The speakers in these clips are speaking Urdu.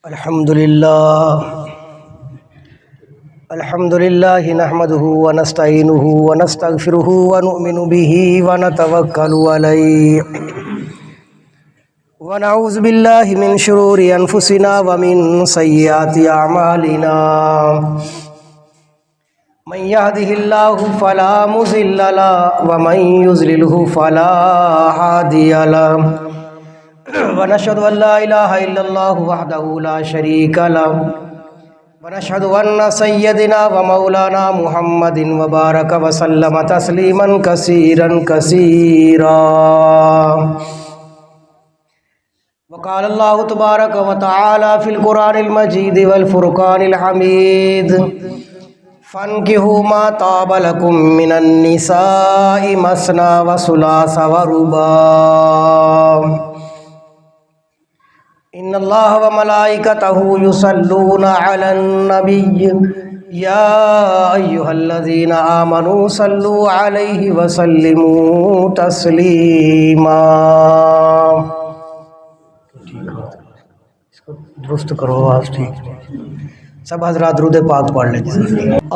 الحمدللہ نحمده ونستعینه ونستغفره ونؤمن به ونتوکل علیہ ونعوذ باللہ من شرور انفسنا ومن سیئات اعمالنا من يهده الله فلا مضل له ومن يضلل فلا هادي له ونشهد أن لا إله إلا الله وحده لا شريك له ونشهد أن سيدنا ومولانا محمد وبارك وسلم تسليما كثيرا كثيرا وقال الله تبارك وتعالى في القرآن المجيد والفرقان الحميد فانكحوا ما طاب لكم من النساء مثنى وثلاث ورباع ان اللہ وملائکتہ یصلون علی النبی یا ایہا الذین آمنوا صلوا علیہ وسلموا تسلیما۔ درست کرو آواز ٹھیک، سب حضرات درود پاک پڑھ لیں۔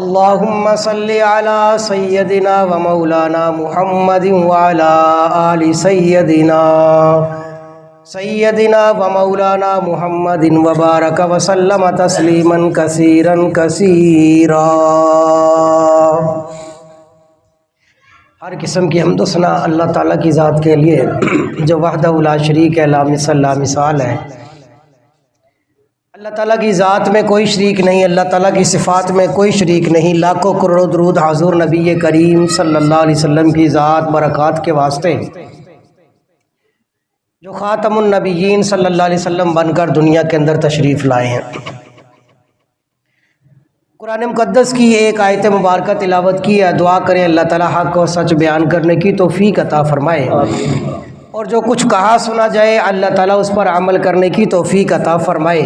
اللہم صلی علی سیدنا و مولانا محمد وعلی آل سیدنا و مولانا محمد وبارک وسلم تسلیما کثیرا کثیرا۔ ہر قسم کی حمد و ثنا اللہ تعالیٰ کی ذات کے لیے جو وحدہ لا شریک ہے، لا مثل لا مثال ہے۔ اللہ تعالیٰ کی ذات میں کوئی شریک نہیں، اللہ تعالیٰ کی صفات میں کوئی شریک نہیں۔ لاکھوں کروڑوں درود حضور نبی کریم صلی اللہ علیہ وسلم کی ذات برکات کے واسطے جو خاتم النبیین صلی اللہ علیہ وسلم بن کر دنیا کے اندر تشریف لائے ہیں۔ قرآن مقدس کی ایک آیت مبارکہ تلاوت کی ہے، دعا کریں اللہ تعالیٰ حق اور سچ بیان کرنے کی توفیق عطا فرمائے، اور جو کچھ کہا سنا جائے اللہ تعالیٰ اس پر عمل کرنے کی توفیق عطا فرمائے۔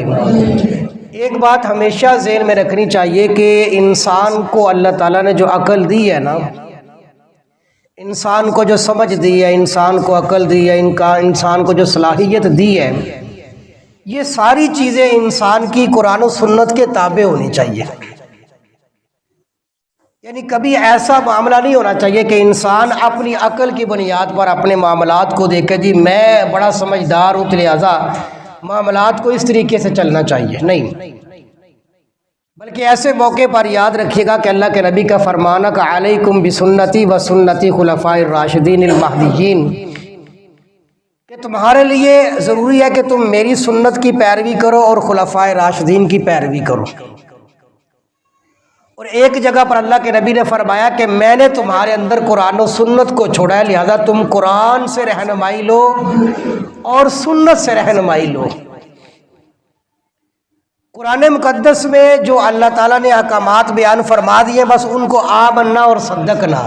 ایک بات ہمیشہ ذہن میں رکھنی چاہیے کہ انسان کو اللہ تعالیٰ نے جو عقل دی ہے نا، انسان کو جو سمجھ دی ہے، انسان کو عقل دی ہے، انسان کو جو صلاحیت دی ہے، یہ ساری چیزیں انسان کی قرآن و سنت کے تابع ہونی چاہیے۔ یعنی کبھی ایسا معاملہ نہیں ہونا چاہیے کہ انسان اپنی عقل کی بنیاد پر اپنے معاملات کو دیکھے، جی میں بڑا سمجھدار ہوں تو لہٰذا معاملات کو اس طریقے سے چلنا چاہیے، نہیں۔ بلکہ ایسے موقع پر یاد رکھیے گا کہ اللہ کے نبی کا فرمانا کہ علیکم بسنتی و سنتی خلفاء الراشدین المہدیین، کہ تمہارے لیے ضروری ہے کہ تم میری سنت کی پیروی کرو اور خلفاء راشدین کی پیروی کرو۔ اور ایک جگہ پر اللہ کے نبی نے فرمایا کہ میں نے تمہارے اندر قرآن و سنت کو چھوڑا ہے، لہذا تم قرآن سے رہنمائی لو اور سنت سے رہنمائی لو۔ قرآن مقدس میں جو اللہ تعالیٰ نے احکامات بیان فرما دیے، بس ان کو آمنا اور صدقنا۔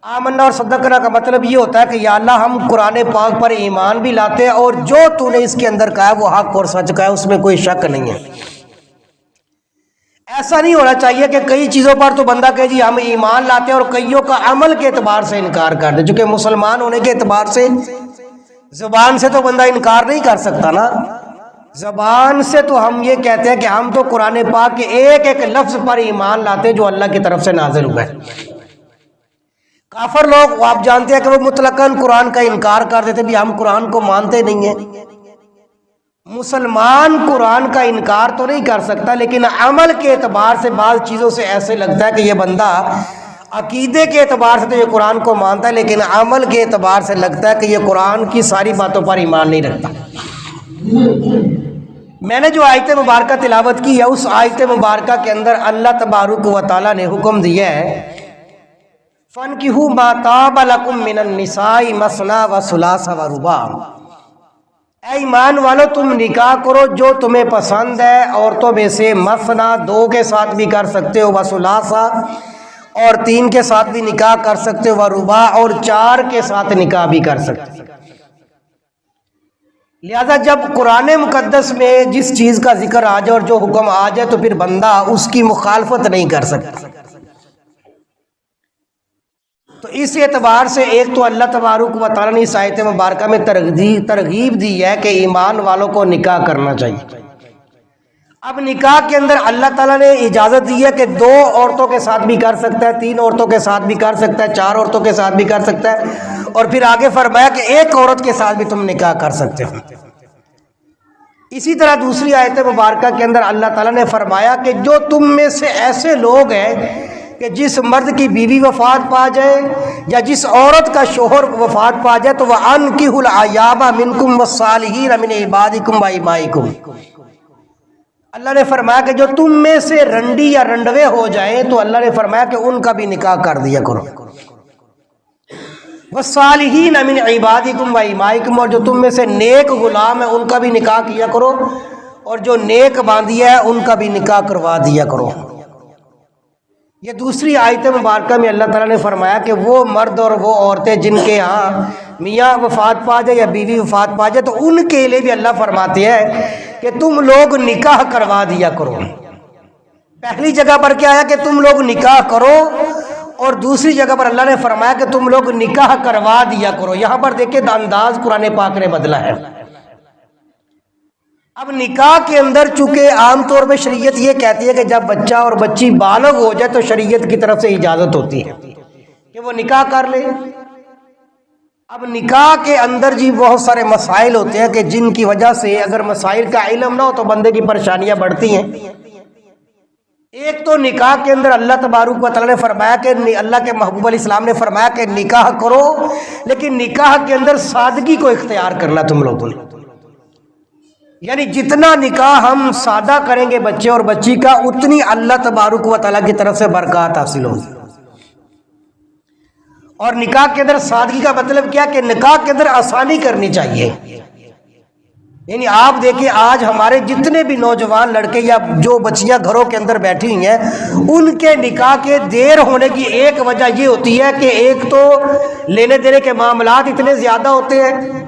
آمنا اور صدقنا کا مطلب یہ ہوتا ہے کہ یا اللہ ہم قرآن پاک پر ایمان بھی لاتے ہیں اور جو تو نے اس کے اندر کہا ہے وہ حق اور سچ کا ہے، اس میں کوئی شک نہیں ہے۔ ایسا نہیں ہونا چاہیے کہ کئی چیزوں پر تو بندہ کہے جی ہم ایمان لاتے ہیں اور کئیوں کا عمل کے اعتبار سے انکار کر دے، چونکہ مسلمان ہونے کے اعتبار سے زبان سے تو بندہ انکار نہیں کر سکتا نا۔ زبان سے تو ہم یہ کہتے ہیں کہ ہم تو قرآن پاک کے ایک ایک لفظ پر ایمان لاتے ہیں جو اللہ کی طرف سے نازل ہوا ہے۔ کافر لوگ آپ جانتے ہیں کہ وہ مطلقاً قرآن کا انکار کر دیتے، بھی ہم قرآن کو مانتے نہیں ہیں۔ مسلمان قرآن کا انکار تو نہیں کر سکتا، لیکن عمل کے اعتبار سے بعض چیزوں سے ایسے لگتا ہے کہ یہ بندہ عقیدے کے اعتبار سے تو یہ قرآن کو مانتا ہے، لیکن عمل کے اعتبار سے لگتا ہے کہ یہ قرآن کی ساری باتوں پر ایمان نہیں رکھتا۔ میں نے جو آیت مبارکہ تلاوت کی ہے، اس آیت مبارکہ کے اندر اللہ تبارک و تعالیٰ نے حکم دیا ہے فَانْكِحُوا مَا طَابَ لَكُم مِّنَ النِّسَاءِ مَثْنَىٰ وَثُلَاثَ وَرُبَاعَ۔ اے ایمان والو تم نکاح کرو جو تمہیں پسند ہے، عورتوں میں سے مثنا 2 کے ساتھ بھی کر سکتے ہو، وثلاثا اور 3 کے ساتھ بھی نکاح کر سکتے ہو، ورباع اور 4 کے ساتھ نکاح بھی کر سکتے ہو۔ لہذا جب قرآن مقدس میں جس چیز کا ذکر آ جائے اور جو حکم آ جائے تو پھر بندہ اس کی مخالفت نہیں کر سکتا۔ تو اس اعتبار سے ایک تو اللہ تبارک و تعالیٰ نے اس آیت مبارکہ میں ترغیب دی ہے کہ ایمان والوں کو نکاح کرنا چاہیے، اب نکاح کے اندر اللہ تعالیٰ نے اجازت دی ہے کہ 2 عورتوں کے ساتھ بھی کر سکتا ہے، 3 عورتوں کے ساتھ بھی کر سکتا ہے، 4 عورتوں کے ساتھ بھی کر سکتا ہے، اور پھر آگے فرمایا کہ 1 عورت کے ساتھ بھی تم نکاح کر سکتے ہو۔ اسی طرح دوسری آیت مبارکہ کے اندر اللہ تعالیٰ نے فرمایا کہ جو تم میں سے ایسے لوگ ہیں کہ جس مرد کی بیوی وفات پا جائے یا جس عورت کا شوہر وفات پا جائے تو وَأَنكِحُوا الْأَيَامَ مِنكُمْ وَالصَّالِحِينَ مِنْ عِبَادِكُمْ وَإِمَائِكُمْ۔ اللہ نے فرمایا کہ جو تم میں سے رنڈی یا رنڈوے ہو جائیں تو اللہ نے فرمایا کہ ان کا بھی نکاح کر دیا کرو۔ وَالصَّالِحِينَ مِنْ عِبَادِكُمْ وَإِمَائِكُمْ، اور جو تم میں سے نیک غلام ہیں ان کا بھی نکاح کیا کرو، اور جو نیک باندیا ہے ان کا بھی نکاح کروا دیا کرو۔ یہ دوسری آیت مبارکہ میں اللہ تعالیٰ نے فرمایا کہ وہ مرد اور وہ عورتیں جن کے ہاں میاں وفات پا جائے یا بیوی وفات پا جائے تو ان کے لیے بھی اللہ فرماتے ہیں کہ تم لوگ نکاح کروا دیا کرو۔ پہلی جگہ پر کیا ہے کہ تم لوگ نکاح کرو، اور دوسری جگہ پر اللہ نے فرمایا کہ تم لوگ نکاح کروا دیا کرو۔ یہاں پر دیکھیں انداز قرآن پاک نے بدلا ہے۔ اب نکاح کے اندر چونکہ عام طور پہ شریعت یہ کہتی ہے کہ جب بچہ اور بچی بالغ ہو جائے تو شریعت کی طرف سے اجازت ہوتی ہے کہ وہ نکاح کر لے۔ اب نکاح کے اندر جی بہت سارے مسائل ہوتے ہیں کہ جن کی وجہ سے اگر مسائل کا علم نہ ہو تو بندے کی پریشانیاں بڑھتی ہیں۔ ایک تو نکاح کے اندر اللہ تبارک و تعالیٰ نے فرمایا کہ اللہ کے محبوب علیہ السلام نے فرمایا کہ نکاح کرو، لیکن نکاح کے اندر سادگی کو اختیار کرنا تم لوگوں نے، یعنی جتنا نکاح ہم سادہ کریں گے بچے اور بچی کا اتنی اللہ تبارک و تعالیٰ کی طرف سے برکات حاصل ہوگی۔ اور نکاح کے اندر سادگی کا مطلب کیا کہ نکاح کے اندر آسانی کرنی چاہیے۔ یعنی آپ دیکھیں آج ہمارے جتنے بھی نوجوان لڑکے یا جو بچیاں گھروں کے اندر بیٹھی ہوئی ہیں ان کے نکاح کے دیر ہونے کی ایک وجہ یہ ہوتی ہے کہ ایک تو لینے دینے کے معاملات اتنے زیادہ ہوتے ہیں،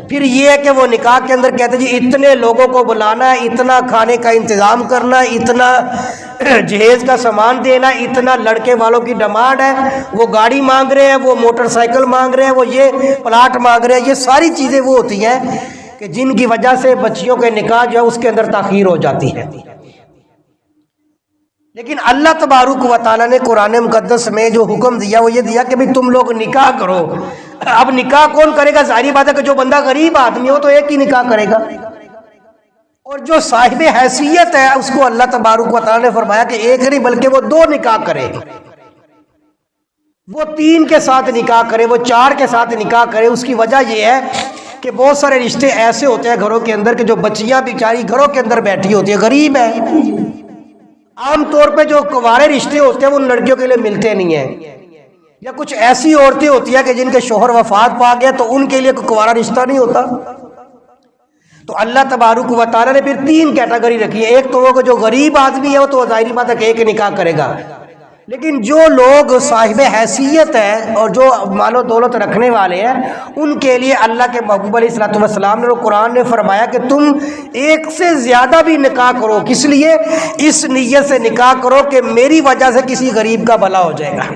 پھر یہ ہے کہ وہ نکاح کے اندر کہتے ہیں جی اتنے لوگوں کو بلانا ہے، اتنا کھانے کا انتظام کرنا، اتنا جہیز کا سامان دینا، اتنا لڑکے والوں کی ڈیمانڈ ہے، وہ گاڑی مانگ رہے ہیں، وہ موٹر سائیکل مانگ رہے ہیں، وہ یہ پلاٹ مانگ رہے ہیں۔ یہ ساری چیزیں وہ ہوتی ہیں کہ جن کی وجہ سے بچیوں کے نکاح جو ہے اس کے اندر تاخیر ہو جاتی ہے۔ لیکن اللہ تبارک و تعالیٰ نے قرآن مقدس میں جو حکم دیا وہ یہ دیا کہ بھئی تم لوگ نکاح کرو۔ اب نکاح کون کرے گا؟ ظاہری بات ہے کہ جو بندہ غریب آدمی ہو تو ایک ہی نکاح کرے گا، اور جو صاحب حیثیت ہے اس کو اللہ تبارک و تعالیٰ نے فرمایا کہ ایک نہیں بلکہ وہ 2 نکاح کرے، وہ 3 کے ساتھ نکاح کرے، وہ 4 کے ساتھ نکاح کرے۔ اس کی وجہ یہ ہے کہ بہت سارے رشتے ایسے ہوتے ہیں گھروں کے اندر کہ جو بچیاں بیچاری گھروں کے اندر بیٹھی ہوتی ہیں، غریب ہیں، عام طور پہ جو کنوارے رشتے ہوتے ہیں وہ ان لڑکیوں کے لیے ملتے نہیں ہیں، یا کچھ ایسی عورتیں ہوتی ہیں کہ جن کے شوہر وفات پا گیا تو ان کے لیے کوئی کنوارا رشتہ نہیں ہوتا۔ تو اللہ تبارک و تعالیٰ نے پھر 3 کیٹیگری رکھی ہے۔ ایک تو وہ جو غریب آدمی ہے وہ تو ظاہری بات ہے کہ ایک نکاح کرے گا، لیکن جو لوگ صاحب حیثیت ہیں اور جو مال و دولت رکھنے والے ہیں ان کے لیے اللہ کے محبوب علیہ السلام نے اور قرآن نے فرمایا کہ تم ایک سے زیادہ بھی نکاح کرو۔ کس لیے؟ اس نیت سے نکاح کرو کہ میری وجہ سے کسی غریب کا بھلا ہو جائے گا۔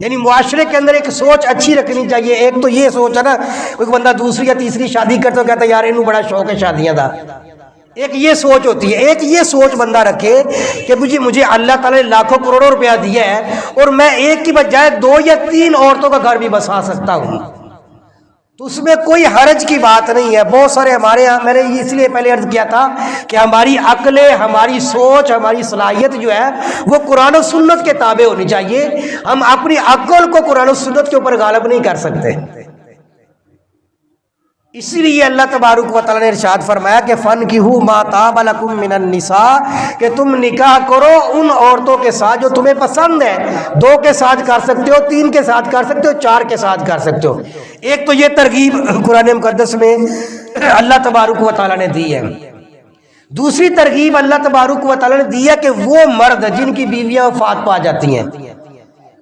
یعنی معاشرے کے اندر ایک سوچ اچھی رکھنی چاہیے۔ ایک تو یہ سوچ ہے نا، کوئی بندہ دوسری یا تیسری شادی کرتا کہتا ہے یار انہوں بڑا شوق ہے شادیاں دا، ایک یہ سوچ ہوتی ہے۔ ایک یہ سوچ بندہ رکھے کہ مجھے اللہ تعالیٰ نے لاکھوں کروڑوں روپیہ دیا ہے اور میں ایک کی بجائے 2 یا 3 عورتوں کا گھر بھی بسا سکتا ہوں، تو اس میں کوئی حرج کی بات نہیں ہے۔ بہت سارے ہمارے یہاں، میں نے اس لیے پہلے عرض کیا تھا کہ ہماری عقلیں، ہماری سوچ، ہماری صلاحیت جو ہے وہ قرآن و سنت کے تابع ہونی چاہیے۔ ہم اپنی عقل کو قرآن و سنت کے اوپر غالب نہیں کر سکتے۔ اسی لیے اللہ تبارک و تعالیٰ نے ارشاد فرمایا کہ فَانْكِحُوا مَا طَابَ لَكُم مِّنَ النِّسَاءِ، کہ تم نکاح کرو ان عورتوں کے ساتھ جو تمہیں پسند ہے۔ 2 کے ساتھ کر سکتے ہو، 3 کے ساتھ کر سکتے ہو، 4 کے ساتھ کر سکتے ہو۔ ایک تو یہ ترغیب قرآن مقدس میں اللہ تبارک و تعالیٰ نے دی ہے۔ دوسری ترغیب اللہ تبارک و تعالیٰ نے دی ہے کہ وہ مرد جن کی بیویاں وفات پا جاتی ہیں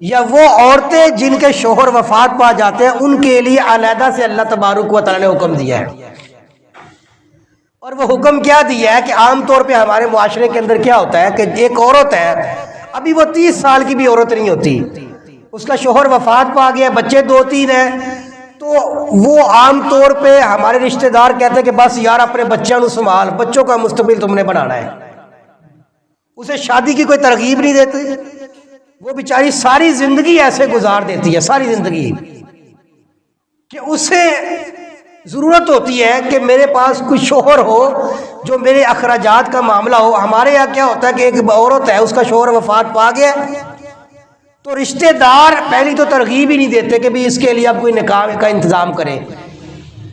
یا وہ عورتیں جن کے شوہر وفات پا جاتے ہیں ان کے لیے علیحدہ سے اللہ تبارک و تعالیٰ نے حکم دیا ہے۔ اور وہ حکم کیا دیا ہے کہ عام طور پہ ہمارے معاشرے کے اندر کیا ہوتا ہے کہ ایک عورت ہے، ابھی وہ 30 سال کی بھی عورت نہیں ہوتی، اس کا شوہر وفات پا گیا، بچے 2-3 ہیں، تو وہ عام طور پہ ہمارے رشتہ دار کہتے ہیں کہ بس یار اپنے بچوں کو سنبھال، بچوں کا مستقبل تم نے بنانا ہے، اسے شادی کی کوئی ترغیب نہیں دیتے، وہ بیچاری ساری زندگی ایسے گزار دیتی ہے، ساری زندگی، کہ اسے ضرورت ہوتی ہے کہ میرے پاس کوئی شوہر ہو جو میرے اخراجات کا معاملہ ہو۔ ہمارے یہاں کیا ہوتا ہے کہ ایک عورت ہے، اس کا شوہر وفات پا گیا، تو رشتہ دار پہلی تو ترغیب ہی نہیں دیتے کہ بھی اس کے لیے اب کوئی نکاح کا انتظام کرے،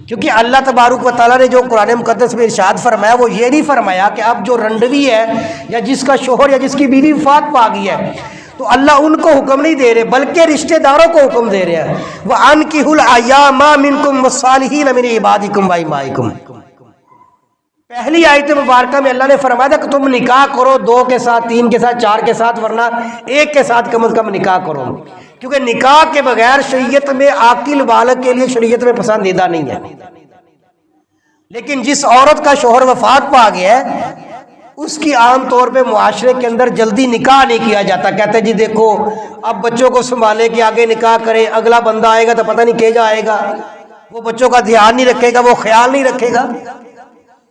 کیونکہ اللہ تبارک و تعالیٰ نے جو قرآن مقدس میں ارشاد فرمایا وہ یہ نہیں فرمایا کہ اب جو رنڈوی ہے یا جس کا شوہر یا جس کی بیوی وفات پا گئی ہے تو اللہ ان کو حکم نہیں دے رہے، بلکہ رشتہ داروں کو حکم دے رہے ہیں، وَأَنكِحُوا الْأَيَامَ مِنكُمْ وَالصَّالِحِينَ مِنْ عِبَادِكُمْ وَإِمَائِكُمْ۔ پہلی آیت مبارکہ میں اللہ نے فرمایا تھا کہ تم نکاح کرو 2 کے ساتھ، 3 کے ساتھ، 4 کے ساتھ، ورنہ 1 کے ساتھ کم از کم نکاح کرو، کیونکہ نکاح کے بغیر شریعت میں عاقل بالغ کے لیے شریعت میں پسندیدہ نہیں ہے۔ لیکن جس عورت کا شوہر وفات پا گیا ہے اس کی عام طور پہ معاشرے کے اندر جلدی نکاح نہیں کیا جاتا، کہتے ہیں جی دیکھو اب بچوں کو سنبھالے کہ آگے نکاح کرے، اگلا بندہ آئے گا تو پتہ نہیں کیجا آئے گا، وہ بچوں کا دھیان نہیں رکھے گا، وہ خیال نہیں رکھے گا۔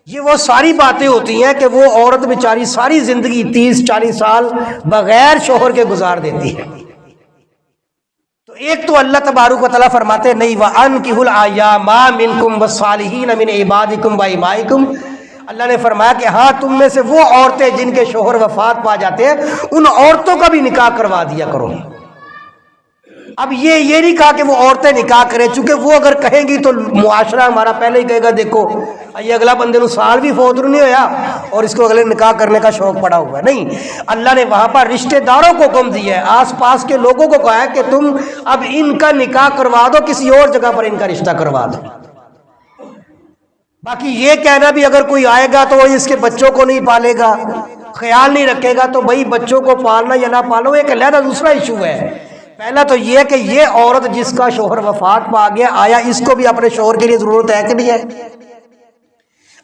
یہ وہ ساری باتیں ہوتی ہیں کہ وہ عورت بیچاری ساری زندگی 30-40 سال بغیر شوہر کے گزار دیتی ہے۔ تو ایک تو اللہ تبارک و تعالیٰ فرماتے نہیں، وَأَنكِحُوا الْأَيَامَ مِنكُمْ وَالصَّالِحِينَ مِنْ عِبَادِكُمْ وَإِمَائِكُمْ۔ اللہ نے فرمایا کہ ہاں تم میں سے وہ عورتیں جن کے شوہر وفات پا جاتے ہیں ان عورتوں کا بھی نکاح کروا دیا کرو۔ اب یہ نہیں کہا کہ وہ عورتیں نکاح کریں، چونکہ وہ اگر کہیں گی تو معاشرہ ہمارا پہلے ہی کہے گا دیکھو یہ اگلا بندے نو سال بھی فوت نہیں ہویا اور اس کو اگلے نکاح کرنے کا شوق پڑا ہوا ہے۔ نہیں، اللہ نے وہاں پر رشتہ داروں کو حکم دیا ہے، آس پاس کے لوگوں کو کہا ہے کہ تم اب ان کا نکاح کروا دو، کسی اور جگہ پر ان کا رشتہ کروا دو۔ باقی یہ کہنا بھی اگر کوئی آئے گا تو وہ اس کے بچوں کو نہیں پالے گا، خیال نہیں رکھے گا، تو بھائی بچوں کو پالنا یا نہ پالنا ایک علیحدہ دوسرا ایشو ہے۔ پہلا تو یہ کہ یہ عورت جس کا شوہر وفات پا گیا، آیا اس کو بھی اپنے شوہر کے لیے ضرورت ہے کہ نہیں ہے؟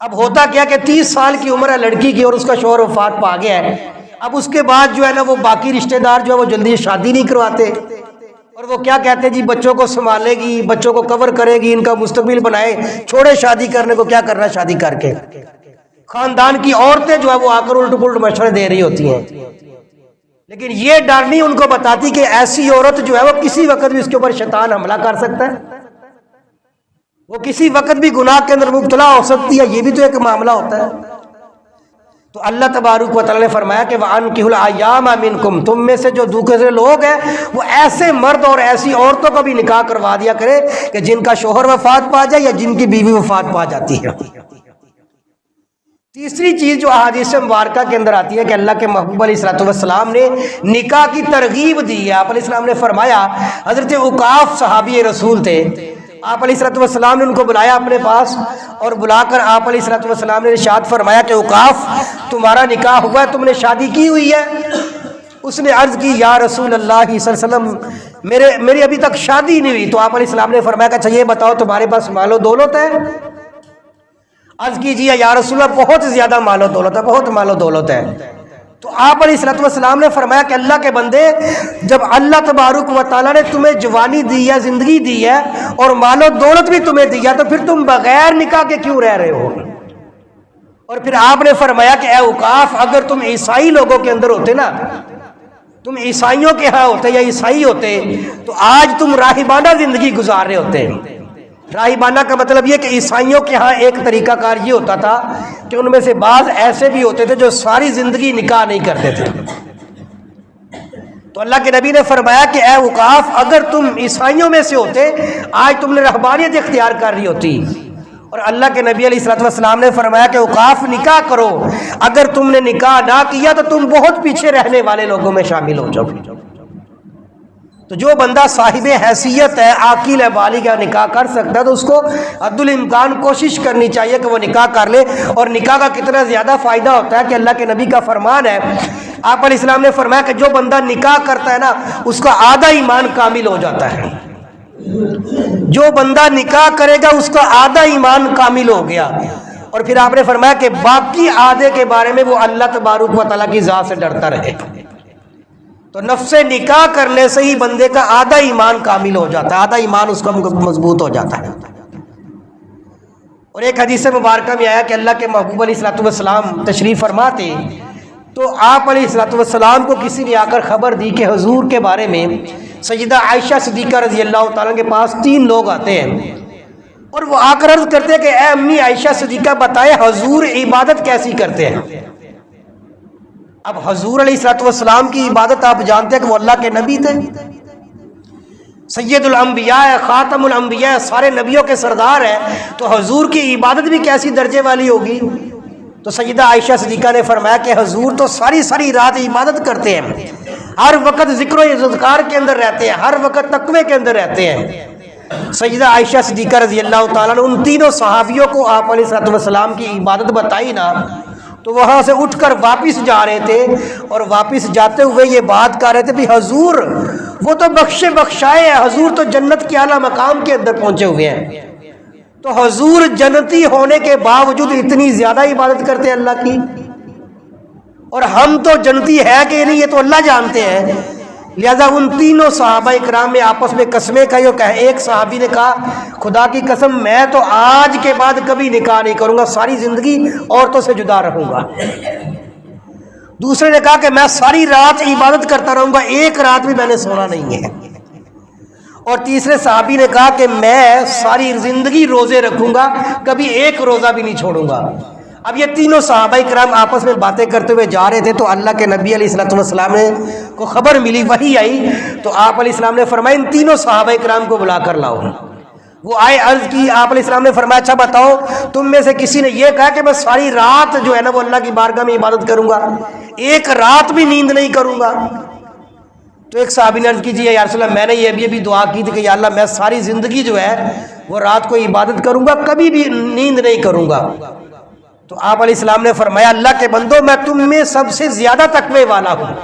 اب ہوتا کیا کہ 30 سال کی عمر ہے لڑکی کی اور اس کا شوہر وفات پا گیا ہے، اب اس کے بعد جو ہے نا وہ باقی رشتہ دار جو ہے وہ جلدی شادی نہیں کرواتے، اور وہ کیا کہتے ہیں جی بچوں کو سنبھالے گی، بچوں کو کور کرے گی، ان کا مستقبل بنائے، چھوڑے شادی کرنے کو، کیا کرنا شادی کر کے۔ خاندان کی عورتیں جو ہے وہ آ کر الٹ پلٹ مشورے دے رہی ہوتی ہیں، لیکن یہ ڈر نہیں ان کو بتاتی کہ ایسی عورت جو ہے وہ کسی وقت بھی اس کے اوپر شیطان حملہ کر سکتا ہے، وہ کسی وقت بھی گناہ کے اندر مبتلا ہو سکتی ہے، یہ بھی تو ایک معاملہ ہوتا ہے۔ تو اللہ تبارک و تعالیٰ نے فرمایا کہ وَأَنكِحُوا الْأَيَامَ مِنكُمْ، تم میں سے جو دوسرے لوگ ہیں وہ ایسے مرد اور ایسی عورتوں کو بھی نکاح کروا دیا کرے کہ جن کا شوہر وفات پا جائے یا جن کی بیوی وفات پا جاتی ہے۔ تیسری چیز جو احادیث مبارکہ کے اندر آتی ہے کہ اللہ کے محبوب علیہ الصلوۃ والسلام نے نکاح کی ترغیب دی ہے۔ آپ علیہ السلام نے فرمایا، حضرت عکاف صحابی رسول تھے، آپ علیہ الصلوۃ والسلام نے ان کو بلایا اپنے پاس اور بلا کر آپ علیہ الصلوۃ والسلام نے ارشاد فرمایا کہ عکاف تمہارا نکاح ہوا ہے، تم نے شادی کی ہوئی ہے؟ اس نے عرض کی یا رسول اللہ صلی اللہ علیہ وسلم میری ابھی تک شادی نہیں ہوئی۔ تو آپ علیہ السلام نے فرمایا کہ اچھا یہ بتاؤ تمہارے پاس مال و دولت ہے؟ عرض کیجیے یا رسول اللہ بہت زیادہ مال و دولت ہے، بہت مال و دولت ہے۔ تو آپ علیہ الصلوۃ والسلام نے فرمایا کہ اللہ کے بندے، جب اللہ تبارک و تعالیٰ نے تمہیں جوانی دی ہے، زندگی دی ہے اور مال و دولت بھی تمہیں دیا، تو پھر تم بغیر نکاح کے کیوں رہ رہے ہو؟ اور پھر آپ نے فرمایا کہ اے عکاف، اگر تم عیسائی لوگوں کے اندر ہوتے نا، تم عیسائیوں کے ہاں ہوتے یا عیسائی ہوتے تو آج تم راہبانہ زندگی گزار رہے ہوتے۔ راہبانہ کا مطلب یہ کہ عیسائیوں کے ہاں ایک طریقہ کار یہ ہوتا تھا کہ ان میں سے بعض ایسے بھی ہوتے تھے جو ساری زندگی نکاح نہیں کرتے تھے۔ تو اللہ کے نبی نے فرمایا کہ اے عکاف، اگر تم عیسائیوں میں سے ہوتے آج تم نے رہبانیت اختیار کر رہی ہوتی۔ اور اللہ کے نبی علیہ الصلوۃ والسلام نے فرمایا کہ عکاف نکاح کرو، اگر تم نے نکاح نہ کیا تو تم بہت پیچھے رہنے والے لوگوں میں شامل ہو جاؤ۔ تو جو بندہ صاحب حیثیت ہے، عاقل ہے، بالغ ہے، نکاح کر سکتا ہے تو اس کو حد الامکان کوشش کرنی چاہیے کہ وہ نکاح کر لے۔ اور نکاح کا کتنا زیادہ فائدہ ہوتا ہے کہ اللہ کے نبی کا فرمان ہے، آپ علیہ السلام نے فرمایا کہ جو بندہ نکاح کرتا ہے نا اس کا آدھا ایمان کامل ہو جاتا ہے۔ جو بندہ نکاح کرے گا اس کا آدھا ایمان کامل ہو گیا۔ اور پھر آپ نے فرمایا کہ باقی آدھے کے بارے میں وہ اللہ تبارک و تعالیٰ کی ذات سے ڈرتا رہے۔ تو نفس نکاح کرنے سے ہی بندے کا آدھا ایمان کامل ہو جاتا ہے، آدھا ایمان اس کا مضبوط ہو جاتا ہے۔ اور ایک حدیث مبارکہ میں آیا کہ اللہ کے محبوب علیہ الصلوۃ والسلام تشریف فرماتے تو آپ علیہ الصلوۃ والسلام کو کسی نے آ کر خبر دی کہ حضور کے بارے میں سیدہ عائشہ صدیقہ رضی اللہ تعالیٰ کے پاس 3 لوگ آتے ہیں اور وہ آ کر عرض کرتے ہیں کہ اے امی عائشہ صدیقہ بتائے حضور عبادت کیسی کرتے ہیں۔ اب حضور علیہ الصلوۃ والسلام کی عبادت آپ جانتے ہیں کہ وہ اللہ کے نبی تھے، سید الانبیاء ہے، خاتم الانبیاء ہے، سارے نبیوں کے سردار ہیں، تو حضور کی عبادت بھی کیسی درجے والی ہوگی۔ تو سیدہ عائشہ صدیقہ نے فرمایا کہ حضور تو ساری رات عبادت کرتے ہیں، ہر وقت ذکر و اذکار کے اندر رہتے ہیں، ہر وقت تقوی کے اندر رہتے ہیں۔ سیدہ عائشہ صدیقہ رضی اللہ تعالیٰ نے ان 3 صحابیوں کو آپ علیہ الصلوۃ والسلام کی عبادت بتائی نا، تو وہاں سے اٹھ کر واپس جا رہے تھے اور واپس جاتے ہوئے یہ بات کر رہے تھے بھی حضور وہ تو بخشے بخشائے ہیں، حضور تو جنت کے اعلیٰ مقام کے اندر پہنچے ہوئے ہیں، تو حضور جنتی ہونے کے باوجود اتنی زیادہ عبادت کرتے ہیں اللہ کی، اور ہم تو جنتی ہے کہ نہیں یہ تو اللہ جانتے ہیں۔ لہذا ان 3 صحابہ اکرام میں آپس میں قسمیں کھائی اور ایک صحابی نے کہا خدا کی قسم میں تو آج کے بعد کبھی نکاح نہیں کروں گا، ساری زندگی عورتوں سے جدا رہوں گا۔ دوسرے نے کہا کہ میں ساری رات عبادت کرتا رہوں گا، ایک رات بھی میں نے سونا نہیں ہے۔ اور تیسرے صحابی نے کہا کہ میں ساری زندگی روزے رکھوں گا، کبھی ایک روزہ بھی نہیں چھوڑوں گا۔ اب یہ 3 صحابہ کرام آپس میں باتیں کرتے ہوئے جا رہے تھے تو اللہ کے نبی علیہ الصلوۃ والسلام نے کو خبر ملی، وحی آئی، تو آپ علیہ السلام نے فرمایا ان 3 صحابہ کرام کو بلا کر لاؤ۔ وہ آئے، عرض کی، آپ علیہ السلام نے فرمایا اچھا بتاؤ تم میں سے کسی نے یہ کہا کہ میں ساری رات جو ہے نا وہ اللہ کی بارگاہ میں عبادت کروں گا، ایک رات بھی نیند نہیں کروں گا؟ تو ایک صحابی نے عرض کی جی یا رسول اللہ میں نے یہ بھی دعا کی تھی کہ یا اللہ میں ساری زندگی جو ہے وہ رات کو عبادت کروں گا، کبھی بھی نیند نہیں کروں گا۔ تو آپ علیہ السلام نے فرمایا اللہ کے بندو میں تم میں سب سے زیادہ تقوی والا ہوں،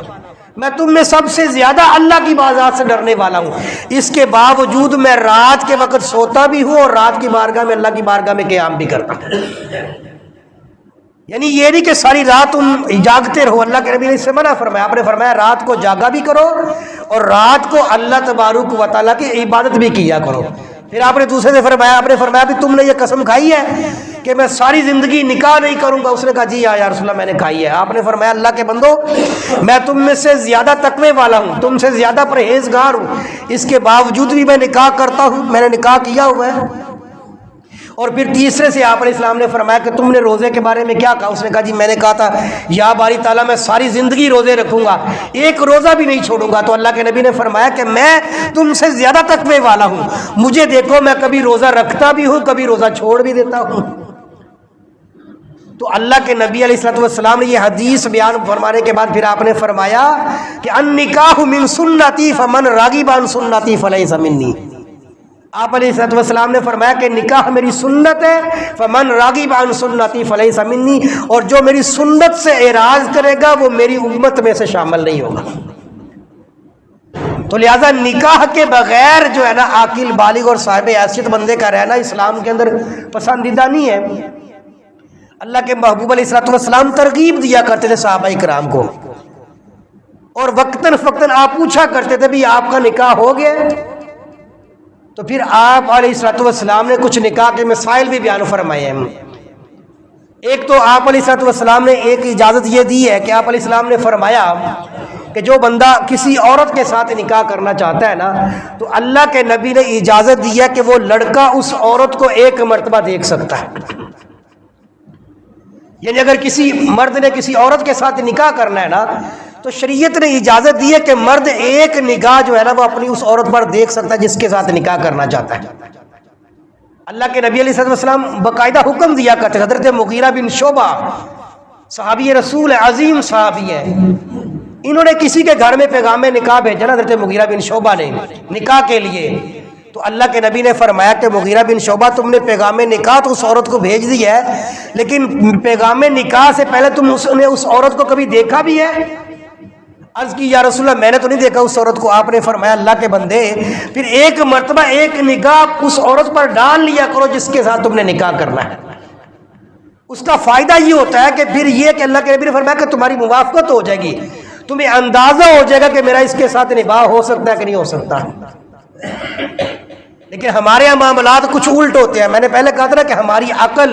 میں تم میں سب سے زیادہ اللہ کی بازات سے ڈرنے والا ہوں، اس کے باوجود میں رات کے وقت سوتا بھی ہوں اور رات کی بارگاہ میں اللہ کی بارگاہ میں قیام بھی کرتا ہوں۔ یعنی یہ نہیں کہ ساری رات تم جاگتے رہو، اللہ کے نبی نے اس سے منع فرمایا، آپ نے فرمایا رات کو جاگا بھی کرو اور رات کو اللہ تبارک و تعالیٰ کی عبادت بھی کیا کرو۔ پھر آپ نے دوسرے سے فرمایا، آپ نے فرمایا بھی تم نے یہ قسم کھائی ہے کہ میں ساری زندگی نکاح نہیں کروں گا؟ اس نے کہا جی یا رسول اللہ میں نے کھائی ہے۔ آپ نے فرمایا اللہ کے بندو میں تم میں سے زیادہ تقوی والا ہوں، تم سے زیادہ پرہیزگار ہوں، اس کے باوجود بھی میں نکاح کرتا ہوں، میں نے نکاح کیا ہوا ہے۔ اور پھر تیسرے سے آپ علیہ السلام نے فرمایا کہ تم نے روزے کے بارے میں کیا کہا؟ اس نے کہا جی میں نے کہا تھا یا باری تعالیٰ میں ساری زندگی روزے رکھوں گا، ایک روزہ بھی نہیں چھوڑوں گا۔ تو اللہ کے نبی نے فرمایا کہ میں تم سے زیادہ تقوی والا ہوں، مجھے دیکھو میں کبھی روزہ رکھتا بھی ہوں، کبھی روزہ چھوڑ بھی دیتا ہوں۔ تو اللہ کے نبی علیہ الصلوۃ والسلام نے یہ حدیث بیان فرمانے کے بعد پھر آپ نے فرمایا کہ النکاح من سنتی فمن راغب عن سنتی فلیس منی۔ آپ علیہ الصلوۃ والسلام نے فرمایا کہ نکاح میری سنت ہے، فمن راغب عن سنتی فلیس منی، اور جو میری سنت سے اعراض کرے گا وہ میری امت میں سے شامل نہیں ہوگا۔ تو لہذا نکاح کے بغیر جو ہے نا عاقل بالغ اور صاحب حیثیت بندے کا رہنا اسلام کے اندر پسندیدہ نہیں ہے۔ اللہ کے محبوب علیہ الصلوۃ والسلام ترغیب دیا کرتے تھے صحابہ کرام کو، اور وقتاً فوقتاً آپ پوچھا کرتے تھے بھی آپ کا نکاح ہو گیا؟ تو پھر آپ علیہ الصلوۃ والسلام نے کچھ نکاح کے مسائل بھی بیان فرمائے ہیں۔ ایک تو آپ علیہ الصلوۃ والسلام نے ایک اجازت یہ دی ہے کہ آپ علیہ السلام نے فرمایا کہ جو بندہ کسی عورت کے ساتھ نکاح کرنا چاہتا ہے نا تو اللہ کے نبی نے اجازت دی ہے کہ وہ لڑکا اس عورت کو 1 مرتبہ دیکھ سکتا ہے۔ یعنی اگر کسی مرد نے کسی عورت کے ساتھ نکاح کرنا ہے نا تو شریعت نے اجازت دی ہے کہ مرد 1 نگاہ جو ہے نا وہ اپنی اس عورت پر دیکھ سکتا ہے جس کے ساتھ نکاح کرنا چاہتا ہے۔ اللہ کے نبی علیہ السلام باقاعدہ حکم دیا کرتے، حضرت مغیرہ بن شعبہ صحابی رسول عظیم صحابی ہیں، انہوں نے کسی کے گھر میں پیغام نکاح بھیجا نا حضرت مغیرہ بن شعبہ نے نکاح کے لیے، تو اللہ کے نبی نے فرمایا کہ مغیرہ بن شعبہ تم نے پیغام نکاح تو اس عورت کو بھیج دی ہے، لیکن پیغام نکاح سے پہلے تم نے اس عورت کو کبھی دیکھا بھی ہے؟ عرض کی یا رسول اللہ میں نے تو نہیں دیکھا اس عورت کو۔ آپ نے فرمایا اللہ کے بندے پھر 1 مرتبہ 1 نگاہ اس عورت پر ڈال لیا کرو جس کے ساتھ تم نے نکاح کرنا ہے۔ اس کا فائدہ یہ ہوتا ہے کہ پھر یہ کہ اللہ کے نبی نے فرمایا کہ تمہاری موافقت ہو جائے گی، تمہیں اندازہ ہو جائے گا کہ میرا اس کے ساتھ نباہ ہو سکتا ہے کہ نہیں ہو سکتا. لیکن ہمارے یہاں معاملات کچھ الٹ ہوتے ہیں. میں نے پہلے کہا تھا نا کہ ہماری عقل،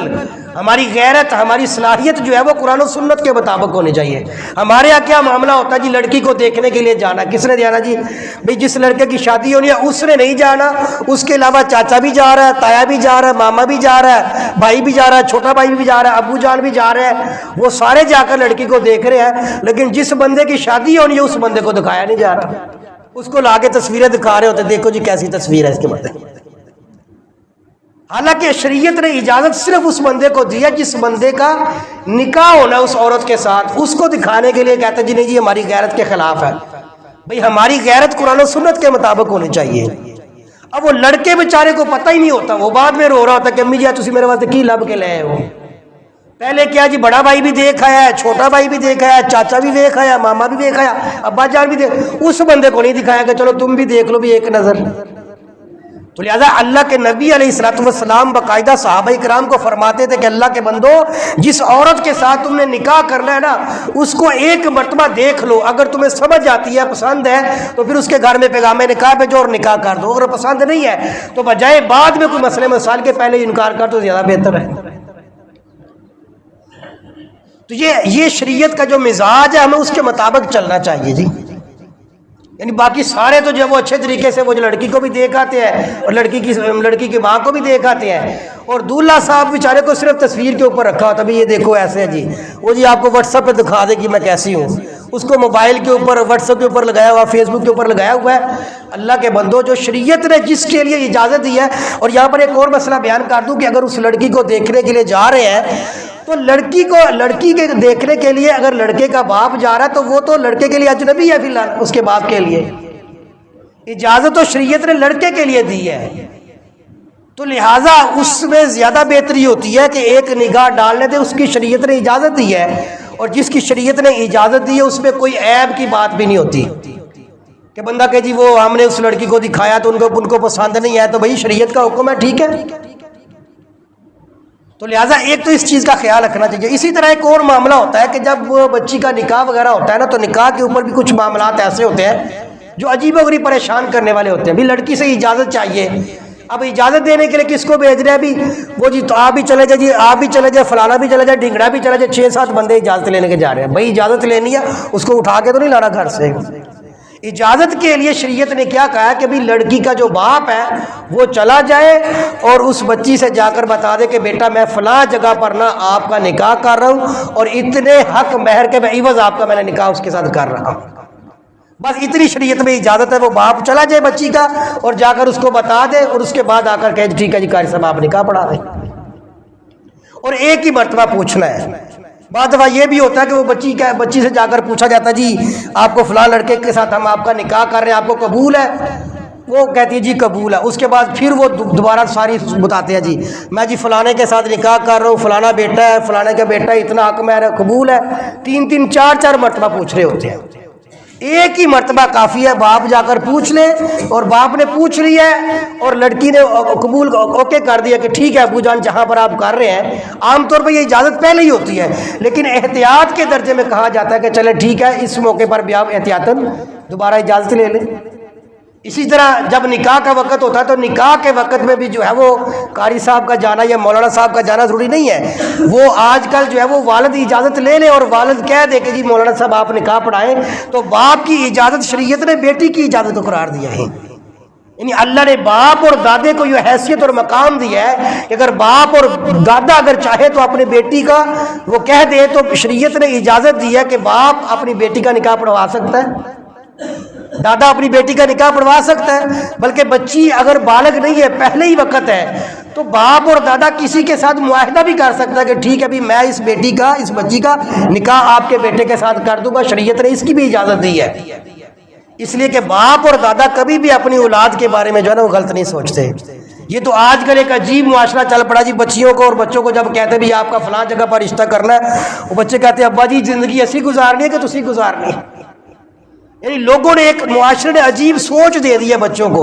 ہماری غیرت، ہماری صلاحیت جو ہے وہ قرآن و سنت کے مطابق ہونی چاہیے. ہمارے یہاں کیا معاملہ ہوتا ہے جی، لڑکی کو دیکھنے کے لیے جانا. کس نے جانا جی؟ بھئی جس لڑکے کی شادی ہونی ہے اس نے نہیں جانا، اس کے علاوہ چاچا بھی جا رہا ہے، تایا بھی جا رہا ہے، ماما بھی جا رہا ہے، بھائی بھی جا رہا ہے، چھوٹا بھائی بھی جا رہا ہے، ابو جان بھی جا رہے ہیں. وہ سارے جا کر لڑکی کو دیکھ رہے ہیں، لیکن جس بندے کی شادی ہونی ہے اس بندے کو دکھایا نہیں جا رہا. اس کو لا کے تصویریں دکھا رہے ہوتے، دیکھو جی کیسی تصویر ہے اس کے مطلب. حالانکہ شریعت نے اجازت صرف اس بندے کو دیا جس بندے کا نکاح ہونا اس عورت کے ساتھ. اس کو دکھانے کے لیے کہتے ہیں جی نہیں جی ہماری غیرت کے خلاف ہے. بھئی ہماری غیرت قرآن و سنت کے مطابق ہونی چاہیے. اب وہ لڑکے بیچارے کو پتہ ہی نہیں ہوتا، وہ بعد میں رو رہا ہوتا کہ امی جی تسی میرے واسطے کی لب کے لے آئے ہو. پہلے کیا جی، بڑا بھائی بھی دیکھ آیا ہے، چھوٹا بھائی بھی دیکھ آیا، چاچا بھی دیکھ آیا، ماما بھی دیکھ آیا، ابا جان بھی دیکھ. اس بندے کو نہیں دکھایا کہ چلو تم بھی دیکھ لو بھی ایک نظر. تو لہذا اللہ کے نبی علیہ الصلوۃ والسلام باقاعدہ صحابہ کرام کو فرماتے تھے کہ اللہ کے بندو، جس عورت کے ساتھ تم نے نکاح کرنا ہے نا اس کو ایک مرتبہ دیکھ لو. اگر تمہیں سمجھ آتی ہے، پسند ہے، تو پھر اس کے گھر میں پیغام نکاح بھیجو اور نکاح کر دو. اگر پسند نہیں ہے تو بجائے بعد میں کوئی مسئلے مسائل کے پہلے انکار کر تو زیادہ بہتر ہے. تو یہ شریعت کا جو مزاج ہے ہمیں اس کے مطابق چلنا چاہیے جی. یعنی باقی سارے تو جو وہ اچھے طریقے سے وہ جو لڑکی کو بھی دیکھ آتے ہیں اور لڑکی کی ماں کو بھی دیکھ آتے ہیں، اور دولہا صاحب بیچارے کو صرف تصویر کے اوپر رکھا ہوتا ہے، یہ دیکھو ایسے ہے جی، وہ جی آپ کو واٹس ایپ پہ دکھا دے گی میں کیسی ہوں. اس کو موبائل کے اوپر، واٹس ایپ کے اوپر لگایا ہوا، فیس بک کے اوپر لگایا ہوا ہے. اللہ کے بندو، جو شریعت نے جس کے لیے اجازت دی ہے. اور یہاں پر ایک اور مسئلہ بیان کر دوں کہ اگر اس لڑکی کو دیکھنے کے لیے جا رہے ہیں تو لڑکی کے دیکھنے کے لیے اگر لڑکے کا باپ جا رہا ہے تو وہ تو لڑکے کے لیے اجنبی ہے فی الحال اس کے باپ کے لیے. اجازت تو شریعت نے لڑکے کے لیے دی ہے، تو لہٰذا اس میں زیادہ بہتری ہوتی ہے کہ ایک نگاہ ڈالنے دے. اس کی شریعت نے اجازت دی ہے، اور جس کی شریعت نے اجازت دی ہے اس میں کوئی عیب کی بات بھی نہیں ہوتی کہ بندہ کہ جی وہ ہم نے اس لڑکی کو دکھایا تو ان کو پسند نہیں ہے، تو بھائی شریعت کا حکم ہے، ٹھیک ہے. تو لہٰذا ایک تو اس چیز کا خیال رکھنا چاہیے. اسی طرح ایک اور معاملہ ہوتا ہے کہ جب بچی کا نکاح وغیرہ ہوتا ہے نا، تو نکاح کے اوپر بھی کچھ معاملات ایسے ہوتے ہیں جو عجیب و غریب پریشان کرنے والے ہوتے ہیں. بھی لڑکی سے اجازت چاہیے. اب اجازت دینے کے لیے کس کو بھیج رہے ہیں؟ بھی وہ جی تو آپ بھی چلے جائے، جی آپ بھی چلے جائے، فلانا بھی چلے جائے، ڈنگڑا بھی چلے جائے. 6-7 بندے اجازت لینے کے جا رہے ہیں. بھائی اجازت لینی ہے، اس کو اٹھا کے تو نہیں لانا گھر سے. اجازت کے لیے شریعت نے کیا کہا کہ بھی لڑکی کا جو باپ ہے وہ چلا جائے اور اس بچی سے جا کر بتا دے کہ بیٹا میں فلاں جگہ پر نا آپ کا نکاح کر رہا ہوں اور اتنے حق مہر کے عوض آپ کا میں نے نکاح اس کے ساتھ کر رہا ہوں. بس اتنی شریعت میں اجازت ہے. وہ باپ چلا جائے بچی کا اور جا کر اس کو بتا دے اور اس کے بعد آ کر کہے ٹھیک ہے جی قاری صاحب آپ نکاح پڑھا دیں. اور ایک ہی مرتبہ پوچھنا ہے. بعد دفعہ یہ بھی ہوتا ہے کہ وہ بچی سے جا کر پوچھا جاتا ہے جی آپ کو فلاں لڑکے کے ساتھ ہم آپ کا نکاح کر رہے ہیں، آپ کو قبول ہے؟ وہ کہتی ہے جی قبول ہے. اس کے بعد پھر وہ دوبارہ ساری بتاتے ہیں جی میں جی فلانے کے ساتھ نکاح کر رہا ہوں، فلانا بیٹا ہے، فلانے کا بیٹا ہے، اتنا حق مہر ہے، قبول ہے. 3-3 4-4 مرتبہ پوچھ رہے ہوتے ہیں. ایک ہی مرتبہ کافی ہے، باپ جا کر پوچھ لے اور باپ نے پوچھ لیا ہے اور لڑکی نے قبول اوکے کر دیا کہ ٹھیک ہے ابو جان جہاں پر آپ کر رہے ہیں. عام طور پہ یہ اجازت پہلے ہی ہوتی ہے، لیکن احتیاط کے درجے میں کہا جاتا ہے کہ چلے ٹھیک ہے اس موقع پر بھی آپ احتیاطاً دوبارہ اجازت لے لیں. اسی طرح جب نکاح کا وقت ہوتا ہے تو نکاح کے وقت میں بھی جو ہے وہ قاری صاحب کا جانا یا مولانا صاحب کا جانا ضروری نہیں ہے. وہ آج کل جو ہے وہ والد اجازت لے لے اور والد کہہ دے کہ جی مولانا صاحب آپ نکاح پڑھائیں، تو باپ کی اجازت شریعت نے بیٹی کی اجازت کو قرار دیا ہے. یعنی اللہ نے باپ اور دادے کو یہ حیثیت اور مقام دیا ہے کہ اگر باپ اور دادا اگر چاہے تو اپنے بیٹی کا وہ کہہ دے تو شریعت نے اجازت دی ہے کہ باپ اپنی بیٹی کا نکاح پڑھوا سکتا ہے، دادا اپنی بیٹی کا نکاح پڑھوا سکتا ہے. بلکہ بچی اگر بالغ نہیں ہے، پہلے ہی وقت ہے، تو باپ اور دادا کسی کے ساتھ معاہدہ بھی کر سکتا ہے کہ ٹھیک ہے بھی میں اس بچی کا نکاح آپ کے بیٹے کے ساتھ کر دوں گا. شریعت نے اس کی بھی اجازت دی ہے، اس لیے کہ باپ اور دادا کبھی بھی اپنی اولاد کے بارے میں جو ہے نا وہ غلط نہیں سوچتے. یہ تو آج کل ایک عجیب معاشرہ چل پڑا جی. بچیوں کو اور بچوں کو جب کہتے ہیں بھی آپ کا فلاں جگہ پر رشتہ کرنا ہے، وہ بچے کہتے ہیں ابا جی زندگی ایسی گزارنی ہے کہ تسی گزارنی ہے. یعنی لوگوں نے ایک معاشرے نے عجیب سوچ دے دی ہے بچوں کو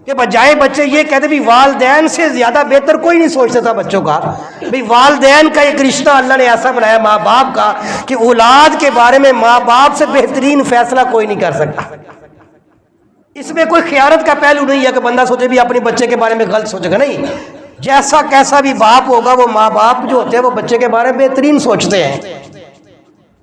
کہ بجائے بچے یہ کہتے بھی والدین سے زیادہ بہتر کوئی نہیں سوچتا تھا بچوں کا، بھی والدین کا ایک رشتہ اللہ نے ایسا بنایا ماں باپ کا کہ اولاد کے بارے میں ماں باپ سے بہترین فیصلہ کوئی نہیں کر سکتا۔ اس میں کوئی خیانت کا پہلو نہیں ہے کہ بندہ سوچے بھی اپنے بچے کے بارے میں غلط سوچے گا، نہیں، جیسا کیسا بھی باپ ہوگا وہ ماں باپ جو ہوتے ہیں وہ بچے کے بارے میں بہترین سوچتے ہیں۔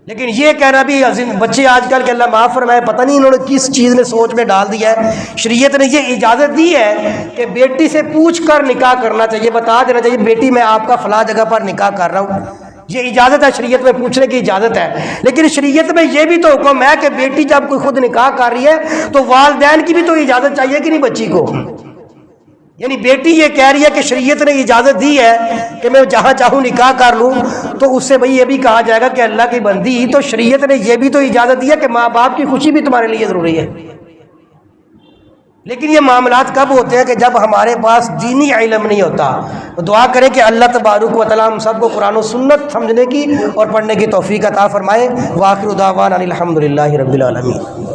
لیکن یہ کہنا بھی بچے آج کل کے اللہ معاف فرمائے پتہ نہیں انہوں نے کس چیز نے سوچ میں ڈال دیا ہے۔ شریعت نے یہ اجازت دی ہے کہ بیٹی سے پوچھ کر نکاح کرنا چاہیے، بتا دینا چاہیے بیٹی میں آپ کا فلاں جگہ پر نکاح کر رہا ہوں، یہ اجازت ہے، شریعت میں پوچھنے کی اجازت ہے۔ لیکن شریعت میں یہ بھی تو حکم ہے کہ بیٹی جب کوئی خود نکاح کر رہی ہے تو والدین کی بھی تو اجازت چاہیے کہ نہیں بچی کو، یعنی بیٹی یہ کہہ رہی ہے کہ شریعت نے اجازت دی ہے کہ میں جہاں چاہوں نکاح کر لوں، تو اس سے بھئی یہ بھی کہا جائے گا کہ اللہ کی بندی تو شریعت نے یہ بھی تو اجازت دی ہے کہ ماں باپ کی خوشی بھی تمہارے لیے ضروری ہے۔ لیکن یہ معاملات کب ہوتے ہیں کہ جب ہمارے پاس دینی علم نہیں ہوتا۔ تو دعا کریں کہ اللہ تبارک و تعالی ہم سب کو قرآن و سنت سمجھنے کی اور پڑھنے کی توفیق عطا فرمائے۔ وآخر دعوانا الحمدللہ رب العالمین۔